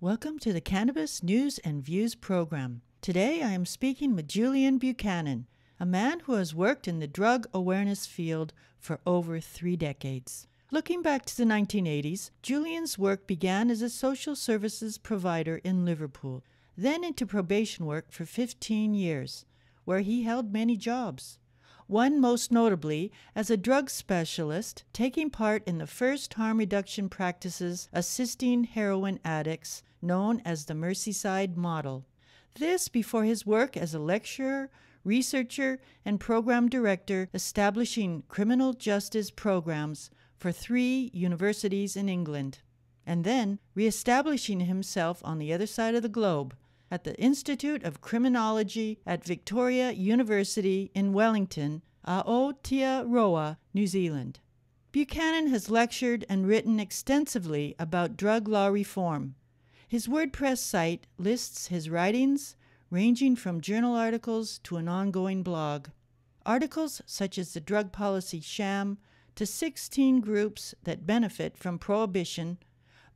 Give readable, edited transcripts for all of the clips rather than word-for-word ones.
Welcome to the Cannabis News and Views program. Today I am speaking with Julian Buchanan, a man who has worked in the drug awareness field for over 3 decades. Looking back to the 1980s, Julian's work began as a social services provider in Liverpool, then into probation work for 15 years, where he held many jobs. One most notably as a drug specialist, taking part in the first harm reduction practices assisting heroin addicts, known as the Merseyside model. This before his work as a lecturer, researcher, and program director establishing criminal justice programs for 3 universities in England, and then re-establishing himself on the other side of the globe at the Institute of Criminology at Victoria University in Wellington, Aotearoa, New Zealand. Buchanan has lectured and written extensively about drug law reform. His WordPress site lists his writings, ranging from journal articles to an ongoing blog. Articles such as the drug policy sham to 16 groups that benefit from prohibition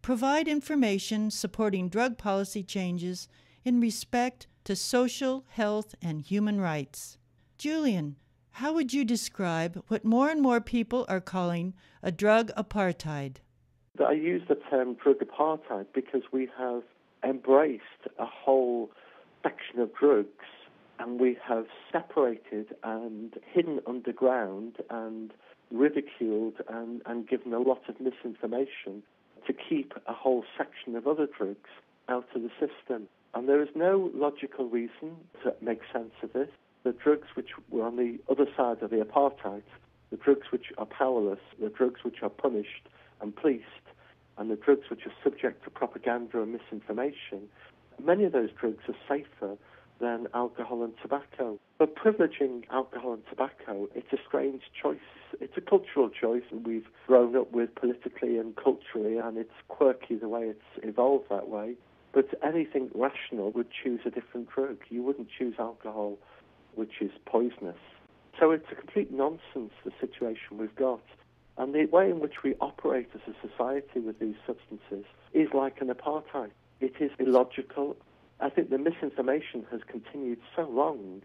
provide information supporting drug policy changes in respect to social, health, and human rights. Julian, how would you describe what more and more people are calling a drug apartheid? I use the term drug apartheid because we have embraced a whole section of drugs and we have separated and hidden underground and ridiculed and given a lot of misinformation to keep a whole section of other drugs out of the system. And there is no logical reason to make sense of this. The drugs which were on the other side of the apartheid, the drugs which are powerless, the drugs which are punished and policed, and the drugs which are subject to propaganda and misinformation, many of those drugs are safer than alcohol and tobacco. But privileging alcohol and tobacco, it's a strange choice. It's a cultural choice, and we've grown up with politically and culturally, and it's quirky the way it's evolved that way. But anything rational would choose a different drug. You wouldn't choose alcohol, which is poisonous. So it's a complete nonsense, the situation we've got. And the way in which we operate as a society with these substances is like an apartheid. It is illogical. I think the misinformation has continued so long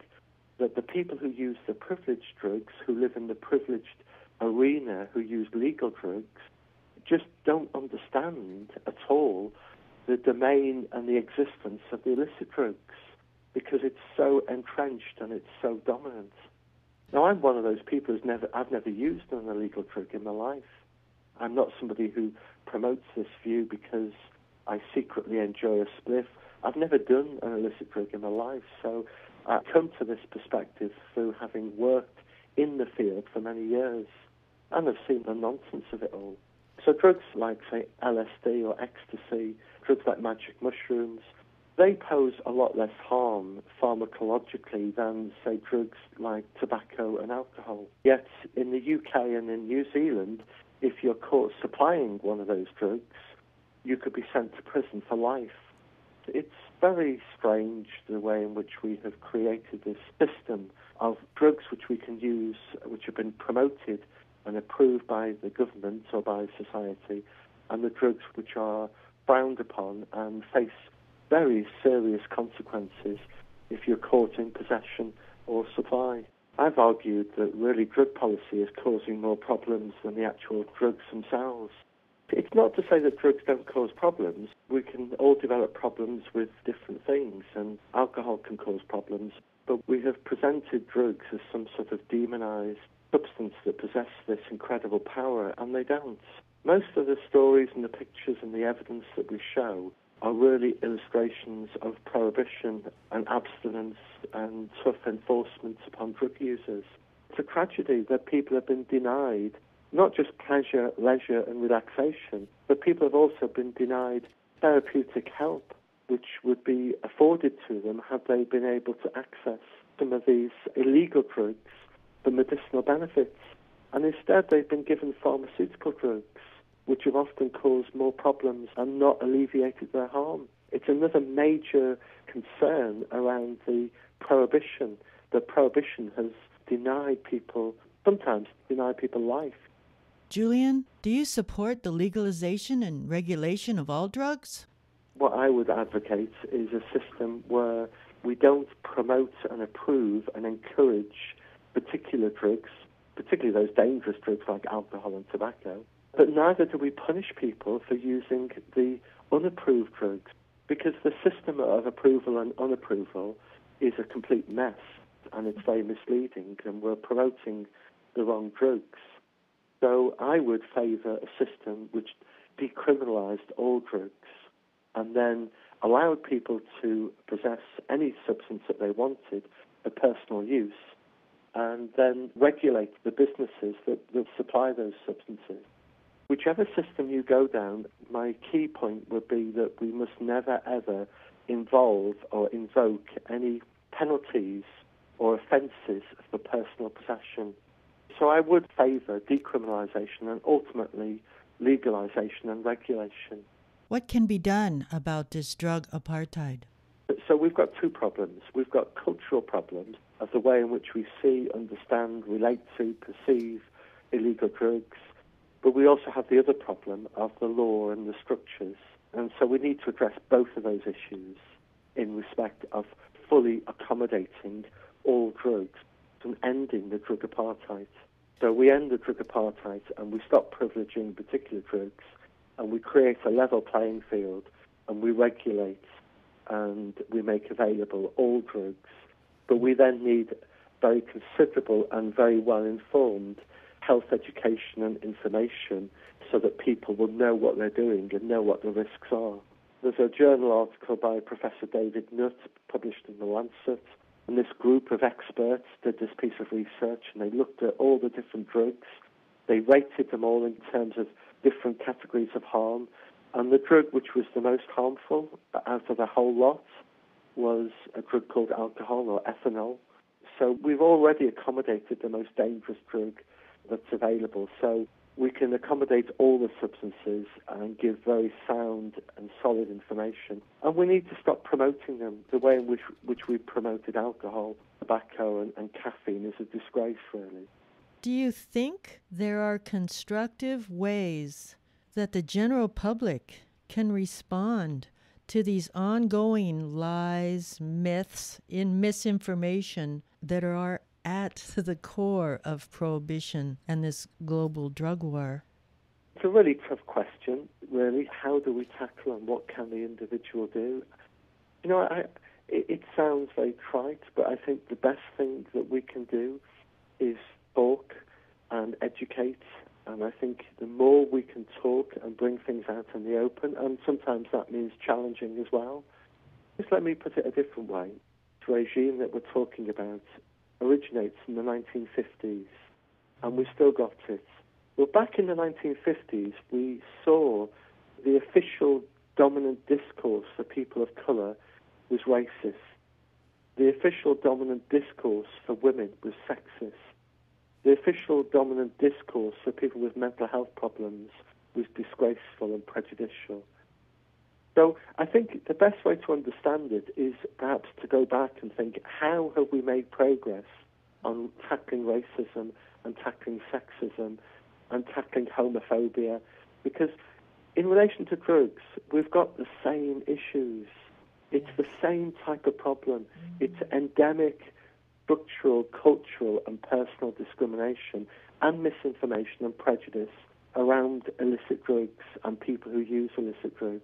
that the people who use the privileged drugs, who live in the privileged arena, who use legal drugs, just don't understand at all the domain and the existence of the illicit drugs because it's so entrenched and it's so dominant. Now, I'm one of those people I've never used an illegal drug in my life. I'm not somebody who promotes this view because I secretly enjoy a spliff. I've never done an illicit drug in my life, so I come to this perspective through having worked in the field for many years, and I've seen the nonsense of it all. So drugs like, say, LSD or ecstasy, drugs like magic mushrooms, they pose a lot less harm pharmacologically than, say, drugs like tobacco and alcohol. Yet in the UK and in New Zealand, if you're caught supplying one of those drugs, you could be sent to prison for life. It's very strange the way in which we have created this system of drugs which we can use, which have been promoted and approved by the government or by society, and the drugs which are frowned upon and face very serious consequences if you're caught in possession or supply. I've argued that really drug policy is causing more problems than the actual drugs themselves. It's not to say that drugs don't cause problems. We can all develop problems with different things, and alcohol can cause problems, but we have presented drugs as some sort of demonized substance that possess this incredible power, and they don't. Most of the stories and the pictures and the evidence that we show are really illustrations of prohibition and abstinence and tough enforcement upon drug users. It's a tragedy that people have been denied not just pleasure, leisure and relaxation, but people have also been denied therapeutic help, which would be afforded to them had they been able to access some of these illegal drugs for medicinal benefits. And instead they've been given pharmaceutical drugs, which have often caused more problems and not alleviated their harm. It's another major concern around the prohibition. The prohibition has sometimes denied people life. Julian, do you support the legalization and regulation of all drugs? What I would advocate is a system where we don't promote and approve and encourage particular drugs, particularly those dangerous drugs like alcohol and tobacco, but neither do we punish people for using the unapproved drugs, because the system of approval and unapproval is a complete mess, and it's very misleading, and we're promoting the wrong drugs. So I would favour a system which decriminalised all drugs and then allowed people to possess any substance that they wanted for personal use, and then regulate the businesses that supply those substances. Whichever system you go down, my key point would be that we must never, ever involve or invoke any penalties or offences for personal possession. So I would favour decriminalisation and ultimately legalisation and regulation. What can be done about this drug apartheid? So we've got two problems. We've got cultural problems of the way in which we see, understand, relate to, perceive illegal drugs. But we also have the other problem of the law and the structures. And so we need to address both of those issues in respect of fully accommodating all drugs and ending the drug apartheid. So we end the drug apartheid and we stop privileging particular drugs, and we create a level playing field, and we regulate and we make available all drugs. But we then need very considerable and very well-informed health education and information so that people will know what they're doing and know what the risks are. There's a journal article by Professor David Nutt published in The Lancet, and this group of experts did this piece of research, and they looked at all the different drugs. They rated them all in terms of different categories of harm, and the drug which was the most harmful out of the whole lot was a drug called alcohol or ethanol. So we've already accommodated the most dangerous drug that's available. So we can accommodate all the substances and give very sound and solid information. And we need to stop promoting them. The way in which we promoted alcohol, tobacco and caffeine is a disgrace, really. Do you think there are constructive ways that the general public can respond to these ongoing lies, myths, and misinformation that are at the core of prohibition and this global drug war? It's a really tough question, really. How do we tackle and what can the individual do? You know, it sounds very trite, but I think the best thing that we can do is talk and educate. And I think the more we can talk and bring things out in the open, and sometimes that means challenging as well. Just let me put it a different way. The regime that we're talking about originates in the 1950s, and we've still got it. Well, back in the 1950s, we saw the official dominant discourse for people of colour was racist. The official dominant discourse for women was sexist. The official dominant discourse for people with mental health problems was disgraceful and prejudicial. So I think the best way to understand it is perhaps to go back and think, how have we made progress on tackling racism and tackling sexism and tackling homophobia? Because in relation to drugs, we've got the same issues. It's the same type of problem. It's endemic, structural, cultural and personal discrimination and misinformation and prejudice around illicit drugs and people who use illicit drugs.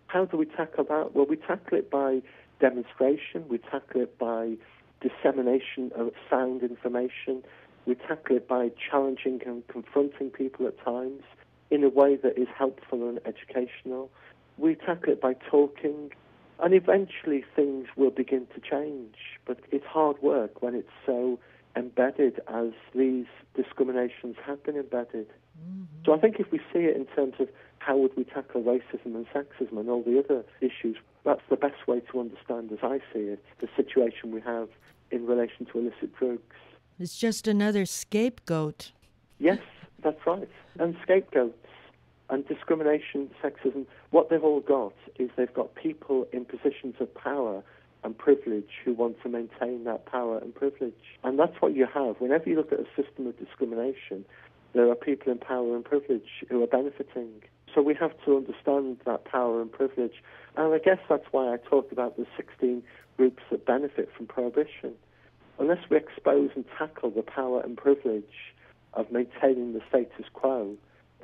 How do we tackle that? Well, we tackle it by demonstration. We tackle it by dissemination of sound information. We tackle it by challenging and confronting people at times in a way that is helpful and educational. We tackle it by talking. And eventually things will begin to change. But it's hard work when it's so embedded as these discriminations have been embedded. Mm-hmm. So I think if we see it in terms of how would we tackle racism and sexism and all the other issues, that's the best way to understand, as I see it, the situation we have in relation to illicit drugs. It's just another scapegoat. Yes, that's right. And scapegoats. And discrimination, sexism, what they've all got is they've got people in positions of power and privilege who want to maintain that power and privilege. And that's what you have. Whenever you look at a system of discrimination, there are people in power and privilege who are benefiting. So we have to understand that power and privilege. And I guess that's why I talked about the 16 groups that benefit from prohibition. Unless we expose and tackle the power and privilege of maintaining the status quo,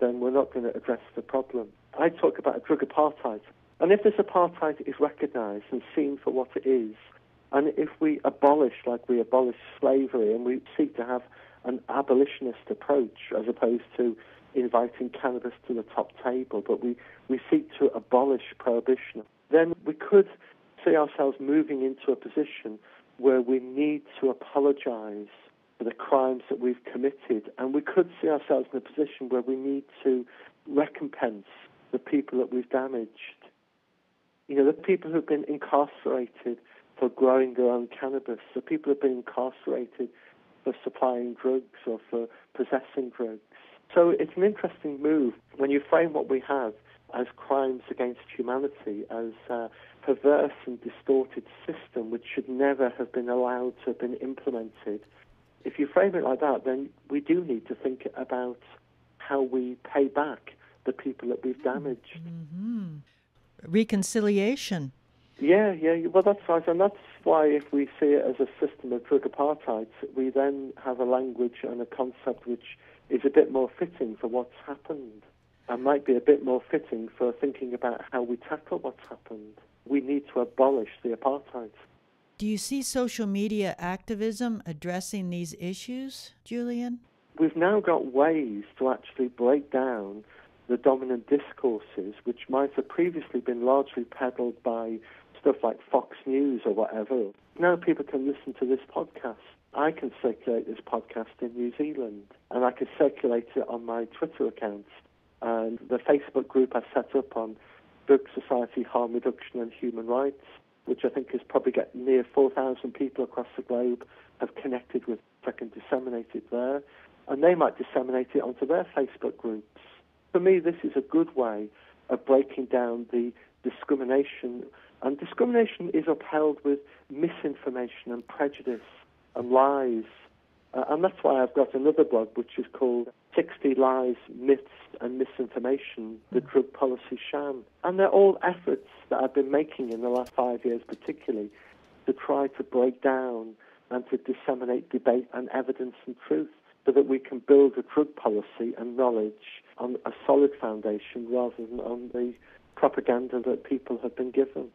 then we're not going to address the problem. I talk about drug apartheid. And if this apartheid is recognized and seen for what it is, and if we abolish, like we abolish slavery, and we seek to have an abolitionist approach as opposed to inviting cannabis to the top table, but we seek to abolish prohibition, then we could see ourselves moving into a position where we need to apologize for the crimes that we've committed, and we could see ourselves in a position where we need to recompense the people that we've damaged. You know, the people who've been incarcerated for growing their own cannabis, the people who've been incarcerated for supplying drugs or for possessing drugs. So it's an interesting move when you frame what we have as crimes against humanity, as a perverse and distorted system which should never have been allowed to have been implemented. If you frame it like that, then we do need to think about how we pay back the people that we've damaged. Mm-hmm. Reconciliation. Yeah. Well, that's right. And that's why if we see it as a system of drug apartheid, we then have a language and a concept which is a bit more fitting for what's happened and might be a bit more fitting for thinking about how we tackle what's happened. We need to abolish the apartheid. Do you see social media activism addressing these issues, Julian? We've now got ways to actually break down the dominant discourses which might have previously been largely peddled by stuff like Fox News or whatever. Now people can listen to this podcast. I can circulate this podcast in New Zealand, and I can circulate it on my Twitter account. And the Facebook group I set up on Drug Society, Harm Reduction and Human Rights, which I think has probably got near 4,000 people across the globe have connected with. I can disseminate it there, and they might disseminate it onto their Facebook groups. For me, this is a good way of breaking down the discrimination, and discrimination is upheld with misinformation and prejudice and lies. And that's why I've got another blog which is called 60 Lies, Myths and Misinformation, the Drug Policy Sham. And they're all efforts that I've been making in the last 5 years particularly to try to break down and to disseminate debate and evidence and truth so that we can build a drug policy and knowledge on a solid foundation rather than on the propaganda that people have been given.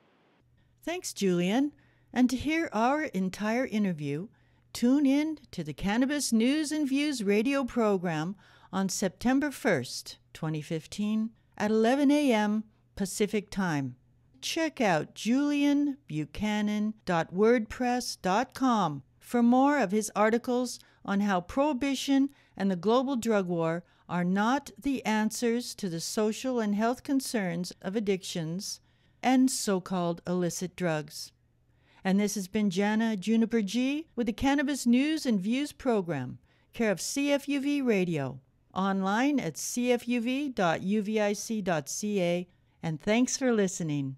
Thanks, Julian. And to hear our entire interview, tune in to the Cannabis News and Views radio program on September 1st, 2015 at 11 a.m. Pacific Time. Check out julianbuchanan.wordpress.com for more of his articles on how prohibition and the global drug war are not the answers to the social and health concerns of addictions and so-called illicit drugs. And this has been Jana Juniper G with the Cannabis News and Views program, care of CFUV Radio, online at cfuv.uvic.ca, and thanks for listening.